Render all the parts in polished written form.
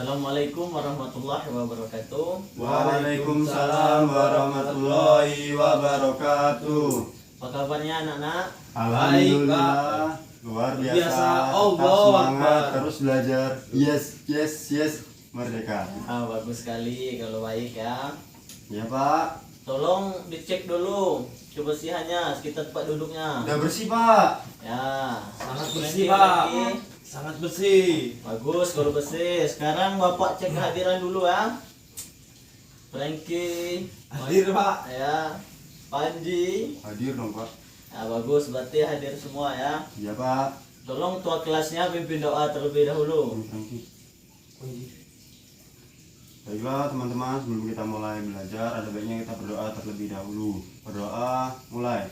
Assalamualaikum warahmatullahi wabarakatuh. Waalaikumsalam warahmatullahi wabarakatuh. Apa kabarnya anak-anak? Alhamdulillah, luar biasa. Tetap semangat, terus belajar. Yes, merdeka. Bagus sekali kalau baik ya. Ya Pak, Tolong dicek dulu kebersihannya sekitar tempat duduknya. udah bersih Pak. Ya, Sangat Frankie bersih, Pak. lagi. Sangat bersih. Bagus kalau bersih. Sekarang Bapak cek kehadiran dulu ya. Frankie, Hadir, Pak. ya, Panji. Hadir dong Pak. Ya, bagus berarti hadir semua ya. Ya Pak. Tolong tua kelasnya pimpin doa terlebih dahulu. Baiklah teman-teman, sebelum kita mulai belajar, ada baiknya kita berdoa terlebih dahulu. Berdoa, mulai.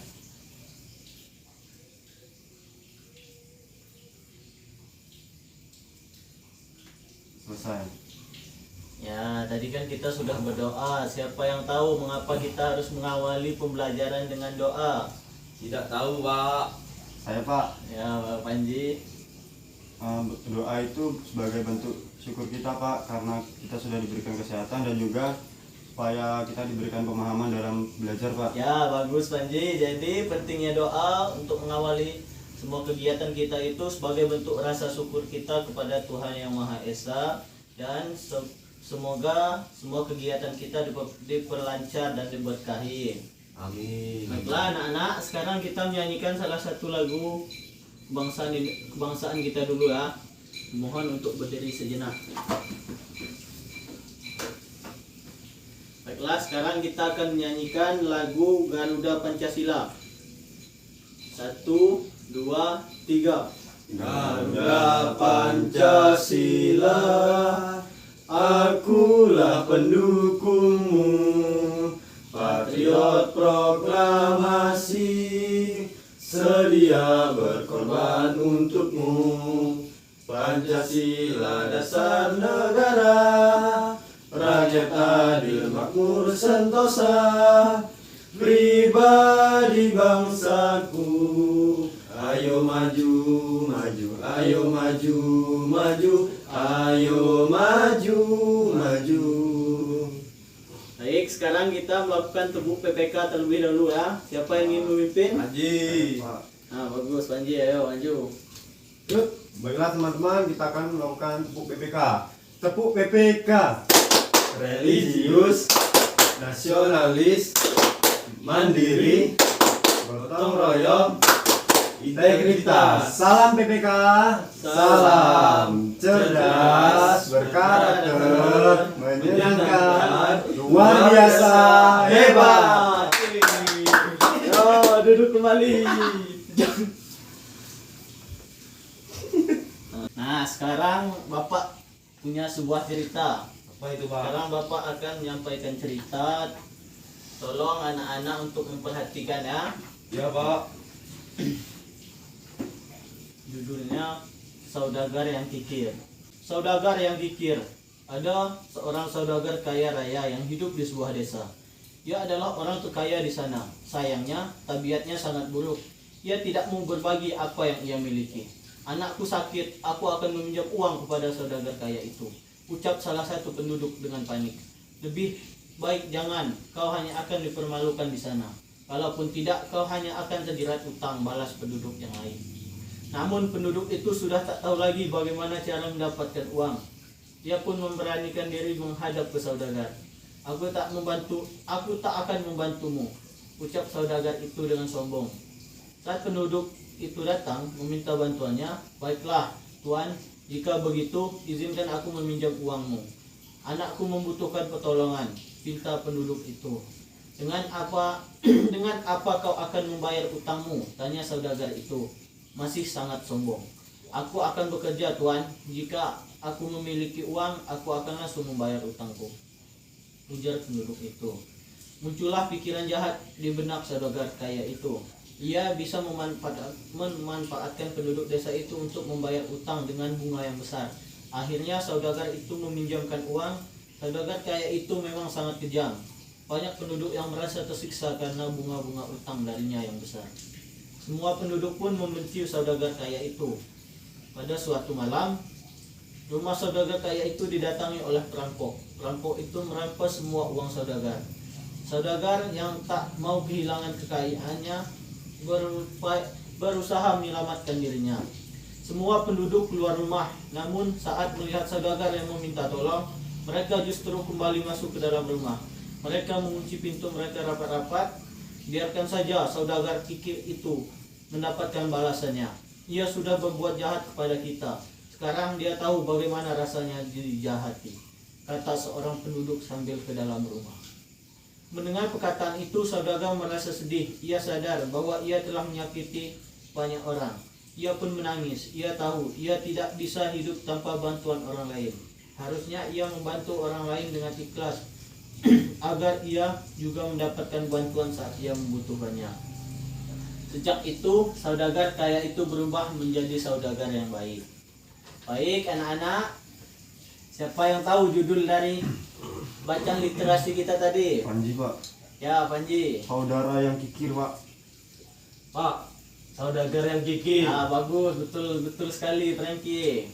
Selesai. Ya, tadi kan kita sudah berdoa. Siapa yang tahu mengapa kita harus mengawali pembelajaran dengan doa? Tidak tahu, Pak. Saya Pak, Ya, Pak Panji. doa itu sebagai bentuk syukur kita Pak, karena kita sudah diberikan kesehatan dan juga supaya kita diberikan pemahaman dalam belajar Pak. Ya, bagus Panji. Jadi pentingnya doa untuk mengawali semua kegiatan kita itu sebagai bentuk rasa syukur kita kepada Tuhan Yang Maha Esa, dan semoga semua kegiatan kita diperlancar dan diberkahi. Amin. Baiklah anak-anak, sekarang kita menyanyikan salah satu lagu kebangsaan kita dulu ya. Mohon untuk berdiri sejenak. Baiklah, sekarang kita akan menyanyikan lagu Garuda Pancasila. 1, 2, 3. Garuda Pancasila, akulah pendukungmu, patriot proklamasi, sedia berkorban untukmu. Pancasila dasar negara, rakyat adil makmur sentosa, pribadi bangsaku. Ayo maju, maju, ayo maju, maju, ayo maju, maju. Baik, sekarang kita melakukan tebuk PPK terlebih dahulu ya. Siapa yang ingin memimpin? Haji. Nah, bagus Panji, ayo maju. Yuk, baiklah teman-teman, kita akan melakukan tepuk PPK. Tepuk PPK. Religius, nasionalis, mandiri, gotong royong, integritas. Salam PPK. Salam cerdas, berkarakter, menyenangkan, luar biasa, hebat. Yo, duduk kembali. Nah, sekarang Bapak punya sebuah cerita. Apa itu, Pak? Sekarang Bapak akan menyampaikan cerita. Tolong anak-anak untuk memperhatikan ya. Ya, Pak. Judulnya Saudagar yang Kikir. Saudagar yang kikir. Ada seorang saudagar kaya raya yang hidup di sebuah desa. Ia adalah orang terkaya di sana. Sayangnya, tabiatnya sangat buruk. Ia tidak mau berbagi apa yang ia miliki. Anakku sakit, aku akan meminjam uang kepada saudagar kaya itu, ucap salah satu penduduk dengan panik. Lebih baik jangan, kau hanya akan dipermalukan di sana. Kalaupun tidak, kau hanya akan terjerat utang, balas penduduk yang lain. Namun penduduk itu sudah tak tahu lagi bagaimana cara mendapatkan uang. Dia pun memberanikan diri menghadap ke saudagar. Aku tak akan membantumu, ucap saudagar itu dengan sombong. Saat penduduk itu datang meminta bantuannya, baiklah tuan, jika begitu izinkan aku meminjam uangmu. Anakku membutuhkan pertolongan, pinta penduduk itu. Dengan apa kau akan membayar utangmu? Tanya saudagar itu, masih sangat sombong. Aku akan bekerja tuan, jika aku memiliki uang, aku akan langsung membayar utangku, ujar penduduk itu. Muncullah pikiran jahat di benak saudagar kaya itu. Ia bisa memanfaatkan penduduk desa itu untuk membayar utang dengan bunga yang besar. Akhirnya saudagar itu meminjamkan uang. Saudagar kaya itu memang sangat kejam. Banyak penduduk yang merasa tersiksa karena bunga-bunga utang darinya yang besar. Semua penduduk pun membenci saudagar kaya itu. Pada suatu malam, Rumah saudagar kaya itu didatangi oleh perampok. Perampok itu merampas semua uang saudagar. Saudagar yang tak mau kehilangan kekayaannya berusaha menyelamatkan dirinya. Semua penduduk keluar rumah, namun saat melihat saudagar yang meminta tolong, mereka justru kembali masuk ke dalam rumah. Mereka mengunci pintu mereka rapat-rapat. Biarkan saja saudagar kikir itu mendapatkan balasannya. Ia sudah berbuat jahat kepada kita. Sekarang dia tahu bagaimana rasanya dijahati, kata seorang penduduk sambil ke dalam rumah. Mendengar perkataan itu, saudagar merasa sedih. Ia sadar bahwa ia telah menyakiti banyak orang. Ia pun menangis. Ia tahu ia tidak bisa hidup tanpa bantuan orang lain. Harusnya ia membantu orang lain dengan ikhlas agar ia juga mendapatkan bantuan saat ia membutuhkannya. Sejak itu, saudagar kaya itu berubah menjadi saudagar yang baik. Baik anak-anak, siapa yang tahu judul dari bacaan literasi kita tadi? Panji Pak. Ya, Panji. Saudara yang kikir Pak. Pak, saudagar yang kikir. Ah, bagus, betul sekali, Frankie.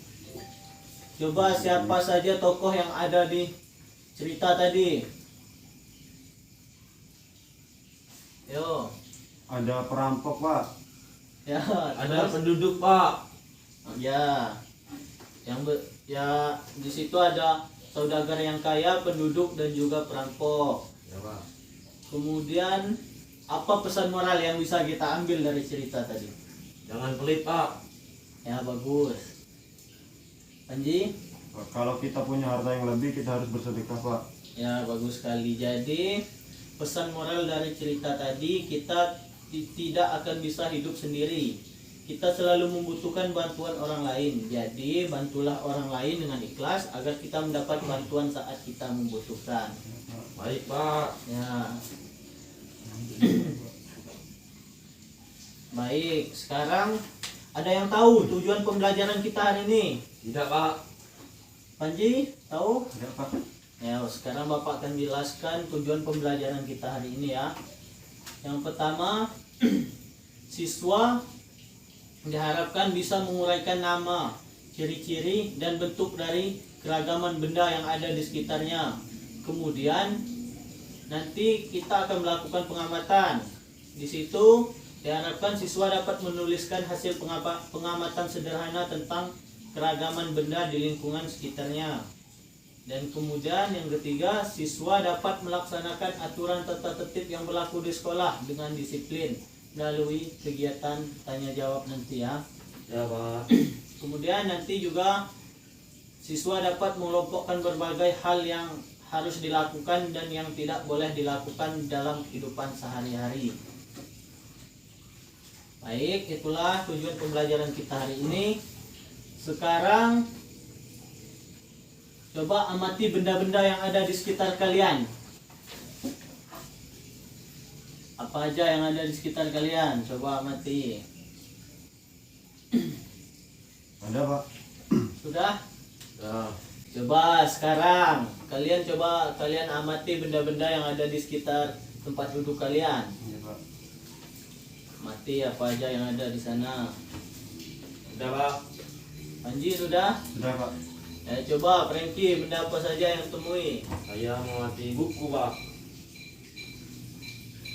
Coba siapa saja tokoh yang ada di cerita tadi? Yo. Ada perampok Pak. Ya, Ada terus? penduduk, Pak. Ya. Ya di situ ada saudagar yang kaya, penduduk dan juga perampok. Ya, Pak. Kemudian apa pesan moral yang bisa kita ambil dari cerita tadi? Jangan pelit, Pak. Ya, bagus. Panji? Kalau kita punya harta yang lebih, kita harus bersedekah Pak. Ya, bagus sekali. Jadi pesan moral dari cerita tadi, kita tidak akan bisa hidup sendiri. Kita selalu membutuhkan bantuan orang lain. Jadi bantulah orang lain dengan ikhlas agar kita mendapat bantuan saat kita membutuhkan. Baik, Pak. Ya. Baik, sekarang ada yang tahu tujuan pembelajaran kita hari ini? Tidak, Pak. Panji, tahu? Ya Pak. Ya, sekarang Bapak akan jelaskan tujuan pembelajaran kita hari ini ya. Yang pertama, siswa diharapkan bisa menguraikan nama, ciri-ciri, dan bentuk dari keragaman benda yang ada di sekitarnya. Kemudian nanti kita akan melakukan pengamatan. Di situ diharapkan siswa dapat menuliskan hasil pengamatan sederhana tentang keragaman benda di lingkungan sekitarnya. Dan kemudian yang ketiga, siswa dapat melaksanakan aturan tata tertib yang berlaku di sekolah dengan disiplin melalui kegiatan tanya jawab nanti ya. Ya, Pak. Kemudian nanti juga siswa dapat mengelompokkan berbagai hal yang harus dilakukan dan yang tidak boleh dilakukan dalam kehidupan sehari-hari. Baik, itulah tujuan pembelajaran kita hari ini. Sekarang coba amati benda-benda yang ada di sekitar kalian. Apa aja yang ada di sekitar kalian? Coba amati. Ada Pak. Sudah? Ya. Coba sekarang kalian amati benda-benda yang ada di sekitar tempat duduk kalian. Iya Pak. Amati apa aja yang ada di sana. Sudah, Pak. Panji sudah? Sudah Pak. Ya, coba Frankie, benda apa saja yang temui? Saya mengamati buku, Pak.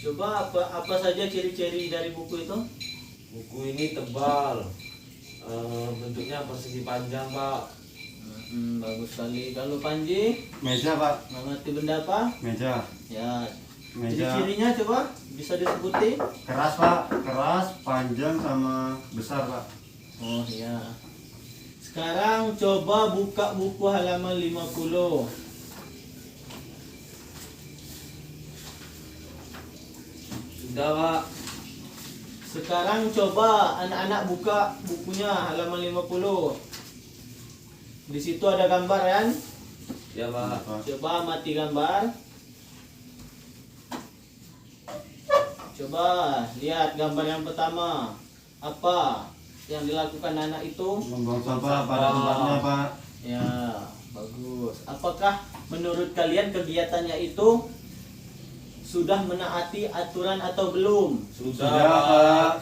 Coba apa saja ciri-ciri dari buku itu? Buku ini tebal. Bentuknya persegi panjang, Pak. Bagus sekali. Kalau Panji, Meja Pak. mengerti benda apa? Meja. Ya, Meja ciri-cirinya coba bisa disebutin? keras Pak. Keras, panjang sama besar Pak. Oh ya. Sekarang coba buka buku halaman 50. Sudah, Pak. Sekarang coba anak-anak buka bukunya halaman 50. Di situ ada gambar kan? Ya, Pak. Pak. Coba amati gambar. Coba lihat gambar yang pertama. Apa yang dilakukan anak itu? Membuang sampah pada tempatnya Pak. Ya, bagus. Apakah menurut kalian kegiatannya itu sudah menaati aturan atau belum? Sudah, Sudah, Pak.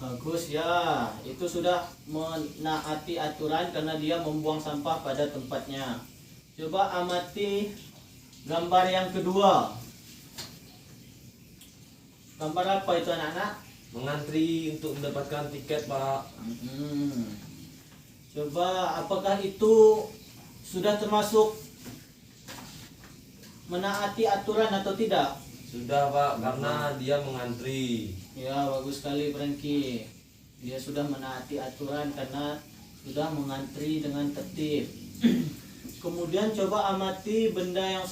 Bagus ya, itu sudah menaati aturan karena dia membuang sampah pada tempatnya. Coba amati gambar yang kedua. Gambar apa itu anak-anak? Mengantri untuk mendapatkan tiket, Pak. Coba apakah itu sudah termasuk menaati aturan atau tidak? Sudah, Pak, karena dia mengantri. Ya, bagus sekali Franky. Dia sudah menaati aturan karena sudah mengantri dengan tertib. Kemudian coba amati benda yang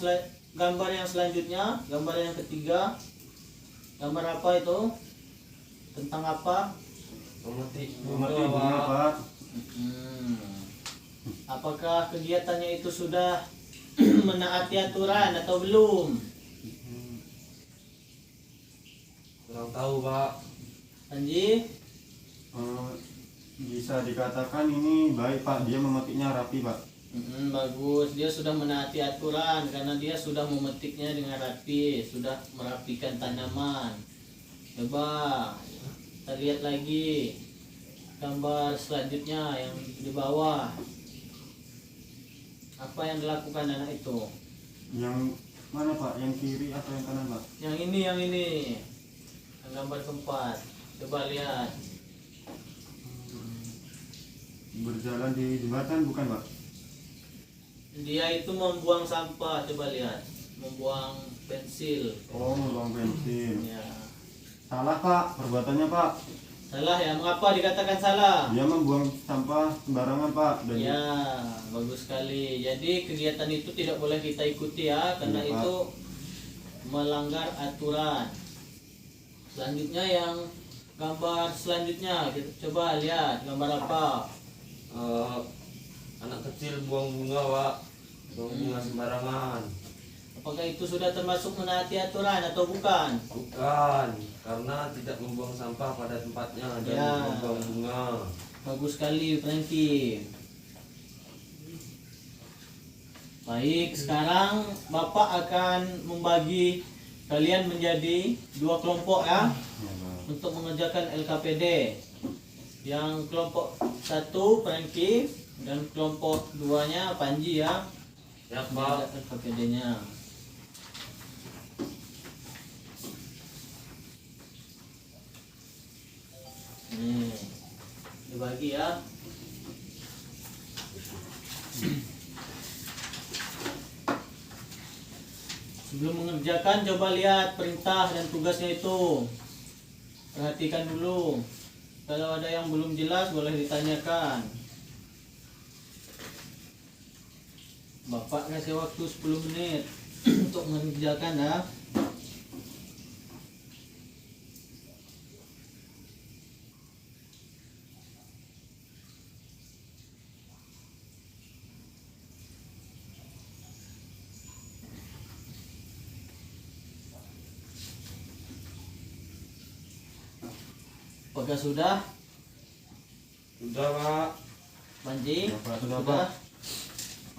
gambar yang selanjutnya, gambar yang ketiga. Gambar apa itu? Tentang apa? Memetik Memetik bunga, bunga, Pak. Pak. Apakah kegiatannya itu sudah menaati aturan atau belum? Kurang tahu, Pak. Anji? Bisa dikatakan ini baik, Pak. Dia memetiknya rapi, Pak. Bagus, dia sudah menaati aturan karena dia sudah memetiknya dengan rapi, sudah merapikan tanaman. Coba kita lihat lagi gambar selanjutnya yang di bawah. Apa yang dilakukan anak itu? Yang mana, Pak? Yang kiri atau yang kanan, Pak? Yang ini. Yang gambar keempat. Coba lihat. Berjalan di jembatan bukan, Pak? Dia itu membuang sampah, coba lihat. Membuang pensil. Oh, membuang pensil. Ya. Salah, Pak. Perbuatannya, Pak. Salah ya? Mengapa dikatakan salah? Dia membuang sampah sembarangan, Pak. Dan Ya, bagus sekali. Jadi kegiatan itu tidak boleh kita ikuti ya, karena Iya, Pak. itu melanggar aturan. Selanjutnya yang gambar selanjutnya, kita coba lihat gambar apa? Anak kecil buang bunga, Pak. Buang bunga sembarangan. Apakah itu sudah termasuk menaati aturan atau bukan? Bukan, karena tidak membuang sampah pada tempatnya dan Ya. membuang bunga. Bagus sekali Franky. Baik, sekarang Bapak akan membagi kalian menjadi dua kelompok ya, untuk mengerjakan LKPD. Yang kelompok 1 Franky dan kelompok 2-nya Panji ya, Ya, Pak. mengerjakan LKPD-nya. Nih, dibagi ya. Sebelum mengerjakan coba lihat perintah dan tugasnya itu. Perhatikan dulu. Kalau ada yang belum jelas boleh ditanyakan. Bapak kasih waktu 10 menit untuk mengerjakan ya. Apakah sudah? Sudah, Pak. Panji? Sudah, Pak. Sudah, Pak.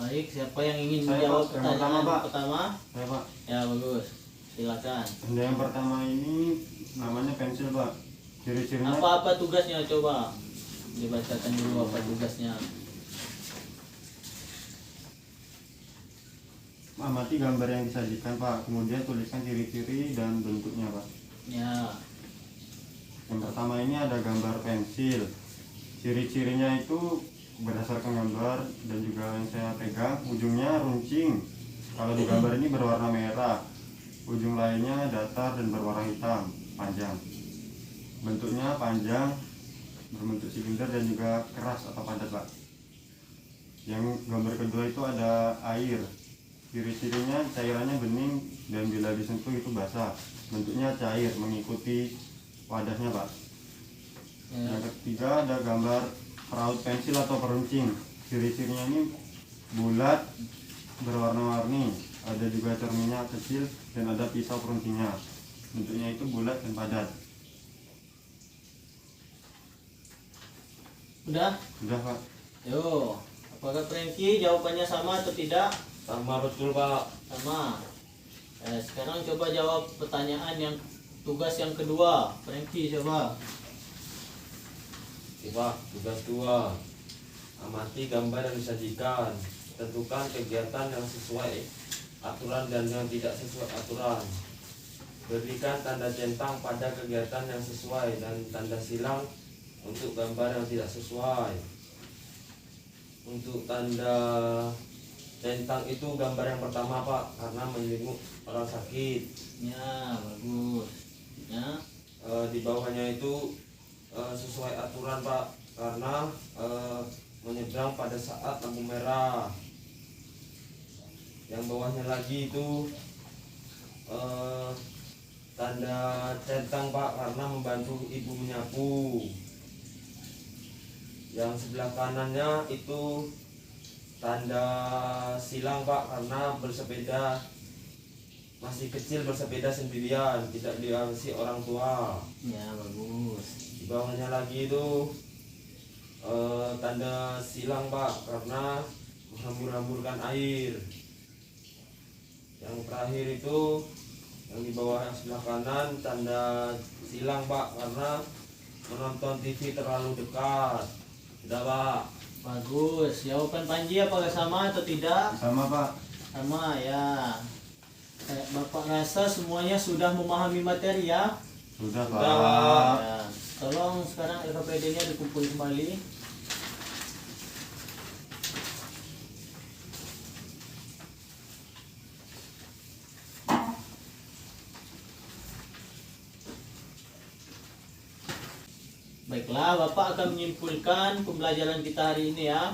Baik, siapa yang ingin Saya, menjawab Pak. Yang pertanyaan pertama, Pak. pertama? Ya, Pak. Ya, bagus. Silakan. Benda yang pertama ini namanya pensil, Pak. Ciri-cirinya Apa-apa tugasnya coba? Dibacakan dulu apa tugasnya. amati gambar yang disajikan, Pak. Kemudian tuliskan ciri-ciri dan bentuknya, Pak. Ya. Yang pertama ini ada gambar pensil. Ciri-cirinya itu berdasarkan gambar dan juga yang saya pegang, ujungnya runcing. Kalau di gambar ini berwarna merah, ujung lainnya datar dan berwarna hitam, panjang. Bentuknya panjang, berbentuk silinder dan juga keras atau padat, Pak. Yang gambar kedua itu ada air. Ciri-cirinya cairannya bening dan bila disentuh itu basah. Bentuknya cair mengikuti wadahnya, Pak. Ya. Yang ketiga ada gambar peraut pensil atau peruncing. Ciri-cirinya ini bulat, berwarna-warni. Ada juga cerminnya kecil dan ada pisau peruncingnya. Bentuknya itu bulat dan padat. Udah? Sudah, Pak. Yo. Apakah Franky jawabannya sama atau tidak? Sama betul, Pak. Sama. Sekarang coba jawab pertanyaan yang tugas yang kedua. Franky coba. Pak, tugas 2. Amati gambar yang disajikan. Tentukan kegiatan yang sesuai aturan dan yang tidak sesuai aturan. Berikan tanda centang pada kegiatan yang sesuai dan tanda silang untuk gambar yang tidak sesuai. Untuk tanda centang itu gambar yang pertama Pak, karena menyinggung orang sakit. Ya, bagus. Ya. Di bawahnya itu sesuai aturan Pak, karena menyeberang pada saat lampu merah. Yang bawahnya lagi itu tanda centang Pak, karena membantu ibu menyapu. Yang sebelah kanannya itu tanda silang Pak, karena bersepeda, masih kecil bersepeda sendirian, tidak diawasi orang tua. Ya, bagus. Di bawahnya lagi itu tanda silang Pak, karena menghambur-hamburkan air. Yang terakhir itu yang di bawah yang sebelah kanan tanda silang Pak, karena menonton TV terlalu dekat. Sudah Pak. Bagus. Jawaban Panji apakah sama atau tidak? Sama Pak. Sama ya. Bapak rasa semuanya sudah memahami materi ya? Sudah Sudah, Pak. Pak. Ya. Tolong sekarang LKPD-nya dikumpul kembali. Baiklah, Bapak akan menyimpulkan pembelajaran kita hari ini ya.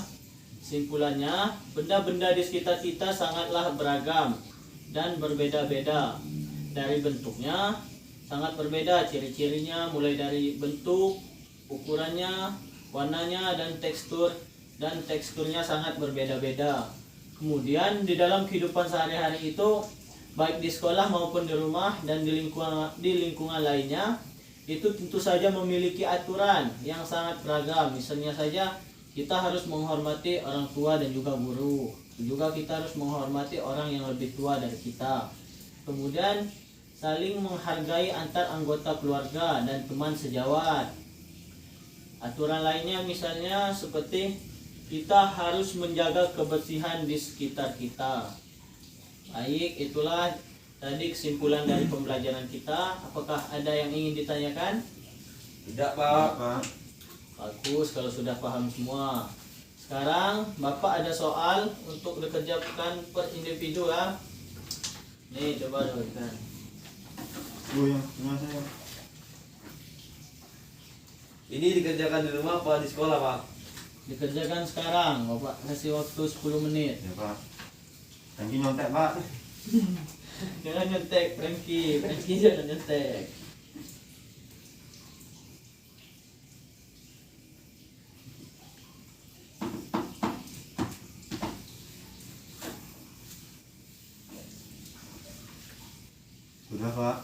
Simpulannya, benda-benda di sekitar kita sangatlah beragam dan berbeda-beda. Dari bentuknya sangat berbeda, ciri-cirinya mulai dari bentuk, ukurannya, warnanya dan teksturnya sangat berbeda-beda. Kemudian di dalam kehidupan sehari-hari itu, baik di sekolah maupun di rumah dan di lingkungan lainnya, itu tentu saja memiliki aturan yang sangat beragam. Misalnya saja kita harus menghormati orang tua dan juga guru. Juga kita harus menghormati orang yang lebih tua dari kita. Kemudian saling menghargai antar anggota keluarga dan teman sejawat. Aturan lainnya misalnya seperti kita harus menjaga kebersihan di sekitar kita. Baik, itulah tadi kesimpulan dari pembelajaran kita. Apakah ada yang ingin ditanyakan? Tidak Pak. Pak. Bagus kalau sudah paham semua. Sekarang Bapak ada soal untuk dikerjakan per individu ya. Nih coba berikan. Yang punya saya. Ini dikerjakan di rumah apa di sekolah Pak? Dikerjakan sekarang. Bapak kasih waktu 10 menit. Ya Pak. Tangki nyontek Pak. Jangan nyontek Frankie jangan nyontek. Sudah Pak.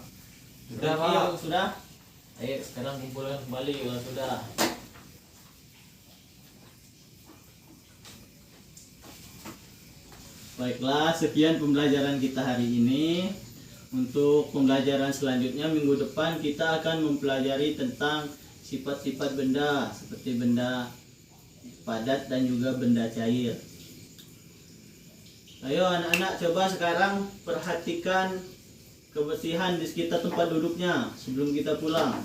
Sudah, Frankie, Pak. Sudah. Ayo sekarang kumpulkan kembali kalau sudah. Baiklah, sekian pembelajaran kita hari ini. Untuk pembelajaran selanjutnya minggu depan kita akan mempelajari tentang sifat-sifat benda seperti benda padat dan juga benda cair. Ayo anak-anak, coba sekarang perhatikan kebersihan di sekitar tempat duduknya sebelum kita pulang.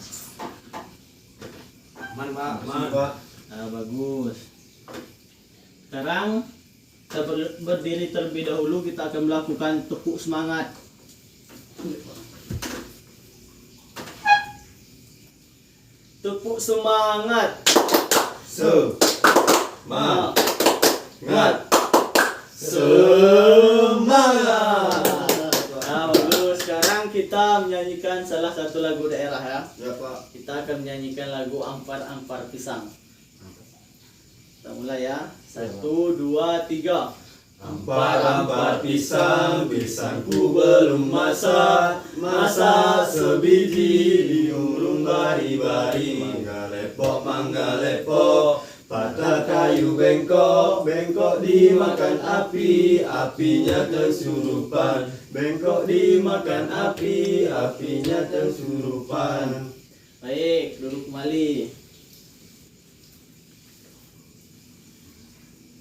Aman Pak, Makasih, aman. Pak. Nah, bagus. Sekarang kita berdiri terlebih dahulu, kita akan melakukan tepuk semangat. Tepuk semangat. Semangat. Semangat. Nah, bagus. Sekarang kita menyanyikan salah satu lagu daerah ya. Ya Pak. Kita akan menyanyikan lagu Ampar-Ampar Pisang. Kita mulai ya. 1, 2, 3. Ampar-ampar pisang, pisangku belum masak. Masak sebiji, diurung bari-bari. Mangga lepok, patah kayu bengkok. Bengkok dimakan api, apinya kesurupan. Bengkok dimakan api, apinya kesurupan. Baik, duduk kembali.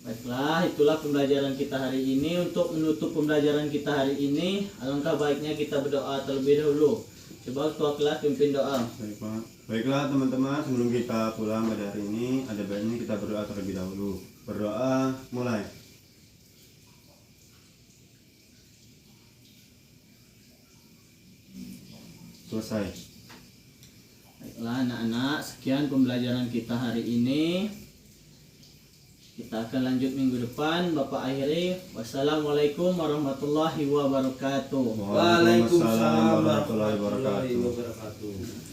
Baiklah, itulah pembelajaran kita hari ini. Untuk menutup pembelajaran kita hari ini, alangkah baiknya kita berdoa terlebih dahulu. Coba ketua kelas pimpin doa. Baik, Pak. Baiklah teman-teman, sebelum kita pulang pada hari ini, ada baiknya kita berdoa terlebih dahulu. Berdoa, mulai. Selesai. Baiklah anak-anak, sekian pembelajaran kita hari ini. Kita akan lanjut minggu depan. Bapak akhiri. Wassalamualaikum warahmatullahi wabarakatuh. Waalaikumsalam warahmatullahi wabarakatuh. wabarakatuh.